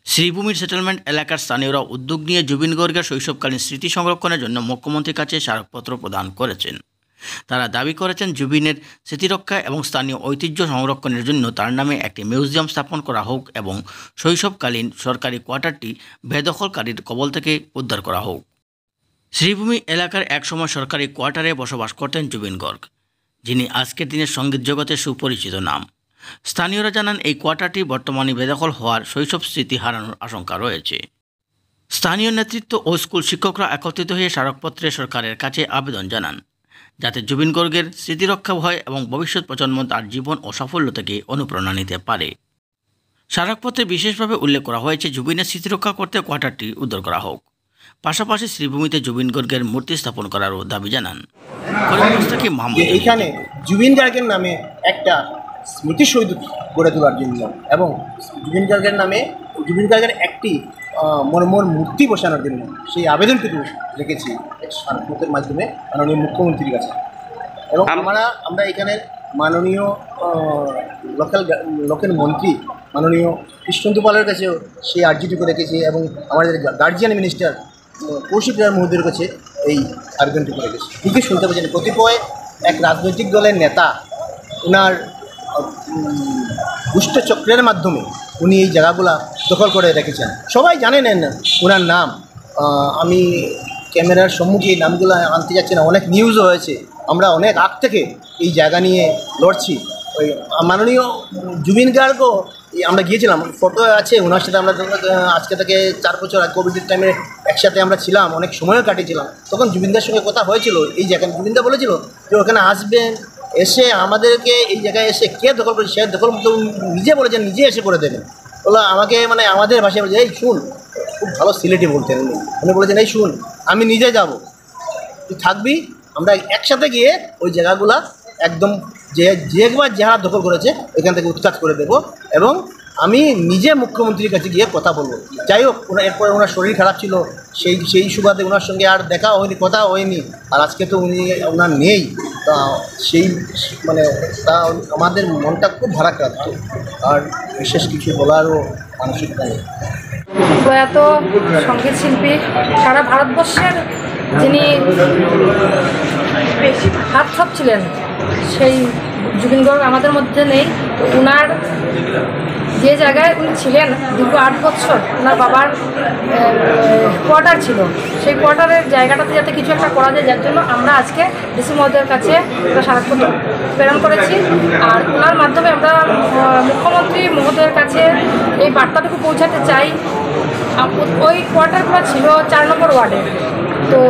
শ্রীভূমির settlement এলাকার স্থানীয়রা উদ্যোগ নিয়ে জুবিন গর্গের শৈশবকালীন স্মৃতি সংরক্ষণের জন্য মুখ্যমন্ত্রীর কাছে স্মারকপত্র প্রদান করেছেন। তারা দাবি করেছেন জুবিনের স্মৃতিরক্ষা এবং স্থানীয় ঐতিহ্য সংরক্ষণের জন্য তার নামে একটি মিউজিয়াম স্থাপন করা হোক এবং শৈশবকালীন সরকারি কোয়ার্টারটি বেদখলকারীর কবল থেকে উদ্ধার করা হোক। শ্রীভূমি এলাকার একসময় সরকারি কোয়ার্টারে বসবাস করতেন জুবিন গর্গ, যিনি আজকের দিনের সঙ্গীত জগতে সুপরিচিত নাম। স্থানীয়রা জানান এই কোয়ার্টারটি বর্তমানে বেদখল হওয়ার শৈশব স্মৃতি হারানোর আশঙ্কা রয়েছে। স্থানীয় নেতৃত্ব ও স্কুল শিক্ষকরা একত্রিত হয়ে স্মারকপত্রে সরকারের কাছে আবেদন জানান, যাতে জুবিন গর্গের স্মৃতিরক্ষা হয় এবং ভবিষ্যৎ প্রজন্ম তার জীবন ও সাফল্য থেকে অনুপ্রেরণা নিতে পারে। স্মারকপত্রে বিশেষভাবে উল্লেখ করা হয়েছে জুবিনের স্মৃতিরক্ষা করতে কোয়ার্টারটি উদ্ধার করা হোক। পাশাপাশি শ্রীভূমিতে জুবিন গর্গের মূর্তি স্থাপন করারও দাবি জানান। এইখানে জুবিন গার্গের নামে একটা স্মৃতিসৌধ গড়ে তোলার জন্য এবং জুবিন গার্গের একটি মর্মর মূর্তি বসানোর জন্য সেই আবেদন কিন্তু রেখেছি স্মারকপত্রের মাধ্যমে মাননীয় মুখ্যমন্ত্রীর কাছে। এবং আমরা এখানে মাননীয় লোকের মন্ত্রী মাননীয় কৃষ্ণেন্দু পালের কাছেও সেই আর্জিটুকু রেখেছি এবং আমাদের গার্জিয়ান মিনিস্টার কৌশিক রায় মহোদয়ের কাছে এই আবেদনটুকু রেখেছি। ঠিকই শুনতে পাচ্ছেন, কতিপয় এক রাজনৈতিক দলের নেতা ওনার দুষ্ট চক্রের মাধ্যমে উনি এই জায়গাগুলা দখল করে রেখেছেন। সবাই জানেন ওনার নাম, আমি ক্যামেরার সম্মুখে এই নামগুলো আনতে যাচ্ছি না, অনেক নিউজও হয়েছে। আমরা অনেক আগ থেকে এই জায়গা নিয়ে লড়ছি। ওই মাননীয় জুবিন গার্গও আমরা গিয়েছিলাম, ফটো আছে ওনার সাথে। আমরা আজকে থেকে 4 বছর আগে কোভিডের টাইমে একসাথে আমরা ছিলাম, অনেক সময়ও কাটিয়েছিলাম। তখন জুবিনদার সঙ্গে কথা হয়েছিল এই জায়গায়। জুবিনদা বলেছিল যে ওখানে আসবেন, এসে আমাদেরকে এই জায়গায় এসে কে দখল করে সে দখল নিজে বলেছেন, নিজে এসে করে দেবেন। বলো আমাকে আমাদের ভাষায় বলছে, এই শুন, খুব ভালো সিলেটি বলতেন উনি বলেছেন, এই শুন আমি নিজে যাব, তুই থাকবি, আমরা একসাথে গিয়ে ওই জায়গাগুলা একদম একবার যারা দখল করেছে এখান থেকে উৎখাত করে দেব এবং আমি নিজে মুখ্যমন্ত্রীর কাছে গিয়ে কথা বলবো। যাই হোক, এরপরে ওনার শরীর খারাপ ছিল, সেই সুবাদে ওনার সঙ্গে আর দেখা হয়নি, কথা হয়নি। আর আজকে তো ওনার নেই, তা সেই তা আমাদের মনটা খুব ভারাক্রান্ত। আর বিশেষ কিছু বলারও মানসিকতা নেই। প্রয়াত সঙ্গীত শিল্পী, সারা ভারতবর্ষের যিনি হাতছাপ ছিলেন, সেই জুবিন গর্গ আমাদের মধ্যে নেই। ওনার যে জায়গায় উনি ছিলেন দীর্ঘ 8 বছর, ওনার বাবার কোয়ার্টার ছিল, সেই কোয়ার্টারের জায়গাটাতে যাতে কিছু একটা করা যায়, যার জন্য আমরা আজকে ডিসি মহোদয়ের কাছে একটা স্মারকপত্র প্রেরণ করেছি। আর ওনার মাধ্যমে আমরা মুখ্যমন্ত্রী মহোদয়ের কাছে এই বার্তাটুকু পৌঁছাতে চাই। ওই কোয়ার্টারগুলো ছিল 4 নম্বর ওয়ার্ডে, তো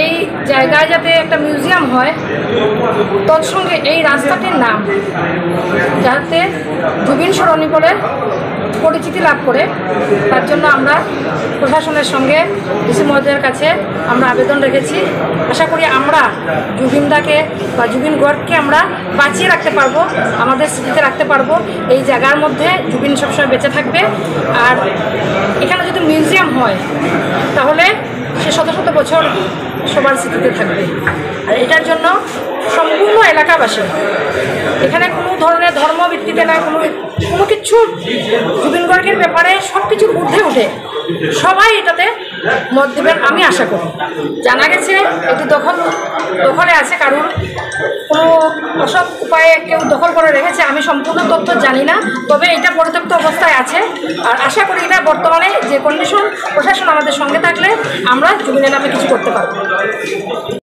এই জায়গায় যাতে একটা মিউজিয়াম হয়, তৎসঙ্গে এই রাস্তাটির নাম যাতে জুবিন সরণি বলে পরিচিতি লাভ করে, তার জন্য আমরা প্রশাসনের সঙ্গে ডিসি মহোদয়ের কাছে আমরা আবেদন রেখেছি। আশা করি আমরা জুবিনদাকে বা জুবিন গর্গকে আমরা বাঁচিয়ে রাখতে পারবো, আমাদের স্মৃতিতে রাখতে পারবো। এই জায়গার মধ্যে জুবিন সবসময় বেঁচে থাকবে। আর এখানে যদি মিউজিয়াম হয় তাহলে সে শত শত বছর সবার স্মৃতিতে থাকবে। আর এটার জন্য সম্পূর্ণ এলাকাবাসী, এখানে কোনো ধরনের ধর্মভিত্তিতে না, কোনো কিছু জুবিন গর্গের ব্যাপারে সব কিছুর ঊর্ধ্বে উঠে সবাই এটাতে মত দেবেন আমি আশা করি। জানা গেছে এটি দখলে আছে, কারণ কোনো অসৎ উপায়ে কেউ দখল করে রেখেছে, আমি সম্পূর্ণ তথ্য জানি না, তবে এটা পরিত্যক্ত অবস্থায় আছে। আর আশা করি এটা বর্তমানে যে কন্ডিশন, প্রশাসন আমাদের সঙ্গে থাকলে আমরা জুবিনের নামে কিছু করতে পারবো।